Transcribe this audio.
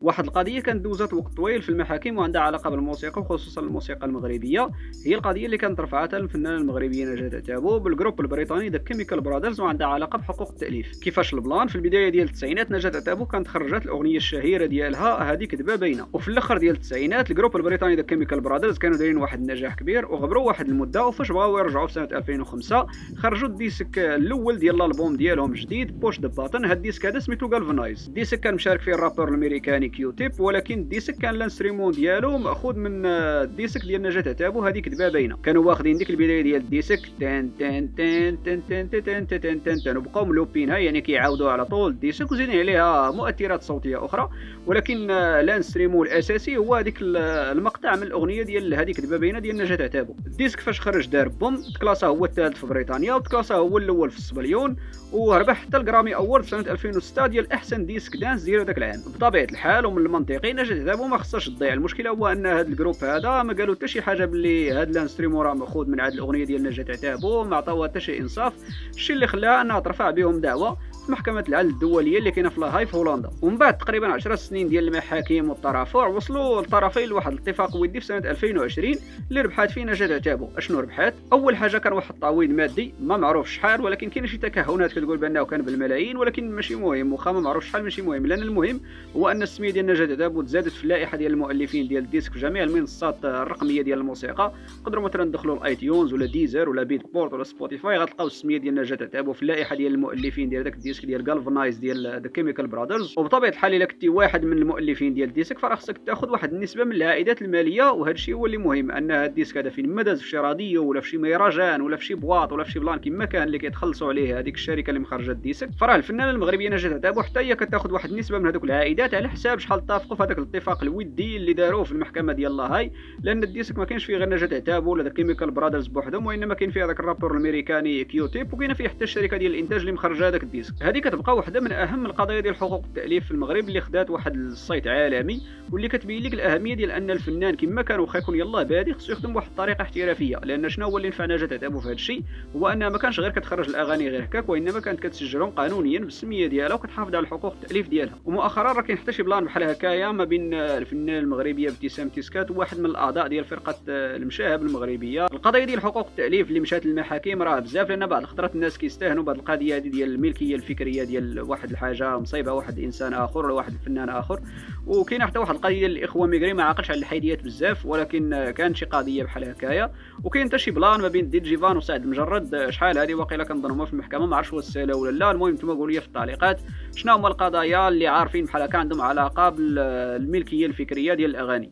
واحد القضيه كانت دوزات وقت طويل في المحاكم وعندها علاقه بالموسيقى وخصوصا الموسيقى المغربيه. هي القضيه اللي كانت رفعتها الفنانه المغربيه نجاة عتابو بالجروب البريطاني ذا كيميكال برادرز، وعندها علاقه بحقوق التاليف. كيفاش البلان؟ في البدايه ديال التسعينات نجاة عتابو كانت خرجت الاغنيه الشهيره ديالها هذيك دبا باينه، وفي الاخر ديال التسعينات الجروب البريطاني ذا كيميكال برادرز كانوا دايرين واحد النجاح كبير وغبروا واحد المده، وفاش بغاو يرجعوا في سنه 2005 خرجوا الديسك الاول ديال الالبوم ديالهم جديد بوش ذا باتن. هاد الديسك هذا سميتو غالفنايز. الديسك كان مشارك فيه الرابور الامريكاني كيو تيب، ولكن الديسك كان لانستريمون ديالو ماخوذ من الديسك ديال نجاة عتابو هذيك دبا باينه. كانوا واخدين ديك البدايه ديال الديسك تن تن تن تن تن تن تن تن تن وبقاو ملوبينها، يعني كيعاودوا على طول الديسك وزيدين عليها مؤثرات صوتيه اخرى، ولكن لانستريمو الاساسي هو هذيك المقطع من الاغنيه ديال هذيك دبا باينه ديال نجاة عتابو. الديسك فاش خرج دار بوم، تكلاسا هو الثالث في بريطانيا وتكلاسا هو الاول في السبليون، وربح حتى الجرامي اوورد سنه 2006 ديال احسن ديسك دانس ديال ذاك العام. بطبيعه الحال ومن المنطقي نجاة عتابو ما خصهاش تضيع. المشكله هو ان هذا الجروب هذا ما قالوا حتى شي حاجه باللي هذا الانستريمو راه ماخوذ من هذه الاغنيه ديال نجاة عتابو، ما عطاوها حتى شي انصاف، الشيء اللي خلاها انها ترفع بهم دعوه في محكمه العدل الدوليه اللي كاينه في لاهاي في هولندا. ومن بعد تقريبا 10 سنين ديال المحاكم والترافع وصلوا الطرفين لواحد الاتفاق ودي في سنه 2020 اللي ربحات فيه نجاة عتابو. اشنو ربحات؟ اول حاجه كان واحد التعويض مادي ما معروف شحال، ولكن كاين شي تكهنات كتقول بانه كان بالملايين، ولكن ماشي مهم، واخا ما معروف شحال ماشي مهم، لان المهم هو ان السميه ديال نجاة عتابو تزادت في اللائحه ديال المؤلفين ديال الديسك في جميع المنصات الرقميه ديال الموسيقى. تقدروا مثلا تدخلوا الايتيونز ولا ديزر ولا بيت بورت ولا سبوتيفاي، غتلقاو السميه ديال نجاة عتابو في اللائحه ديال المؤلفين ديال داك الديسك ديال غالفنايز ديال ذا كيميكال برادرز. وبطبيعه الحال الا كنتي واحد من المؤلفين ديال الديسك فراه خصك تاخذ واحد النسبه من العائدات الماليه، وهذا الشيء هو اللي مهم، ان هذا الديسك هذا فين ما داز في شي راديو ولا في شي مهرجان ولا في شي بواط ولا في شي بلان كما كان اللي كيتخلصوا عليه هذيك الشركه اللي مخرجه الديسك، فراه الفنانه المغربيه نجاة عتابو حتى هي كتاخذ واحد النسبه من هذوك العائدات على حساب شحال اتفقوا في هذاك الاتفاق الودي اللي داروه في المحكمه ديال لاهاي. لان الديسك ما كاينش فيه غير نجاة عتابو ولا ذا كيميكال برادرز بوحدهم، وانما كاين فيه هذاك الرابور الامريكاني كيو تيب، وكاينه فيه حتى الشركه ديال الانتاج اللي مخرجه هذاك الديسك. هذه كتبقى واحده من اهم القضايا ديال حقوق التاليف في المغرب اللي خدات واحد الصيت عالمي، واللي كتبين لك الاهميه ديال ان الفنان كما كان واخا يكون يلاه بادي خصو يخدم بواحد الطريقه احترافيه. لان شنو هو اللي نفع نجاة عتابو في هذا الشيء؟ هو انها ما كانش غير كتخرج الاغاني غير هكاك، وانما كانت كتسجلهم قانونيا بالسميه ديالها وكتحافظ على حقوق التاليف ديالها. ومؤخرا راه كاين حتى شي بلان بحال هكايا ما بين الفنانه المغربيه ابتسام تيسكات وواحد من الاعضاء ديال فرقه المشاهب المغربيه. القضيه ديال حقوق التاليف اللي مشات للمحاكم راه بزاف، لان بعض الخطرات الناس كيستهنوا بهذه القضيه هذه ديال الملكيه الفكريه ديال واحد الحاجه مصيبه واحد انسان اخر ولا واحد الفنان اخر. وكاين حتى واحد القضيه ديال الاخوه ميغري ما عاقلش على الحيديات بزاف، ولكن كان شي قضيه بحال هكايا. وكاين حتى شي بلان ما بين دي جيفان وسعد المجرد، شحال هذه واقيلا كنظن هما في المحكمه، ما عرفتش واش سالا ولا لا. المهم نتوما قولوا لي في التعليقات شنو هما القضايا اللي عارفين بحال هكا عندهم علاقه بالملكيه الفكريه ديال الاغاني.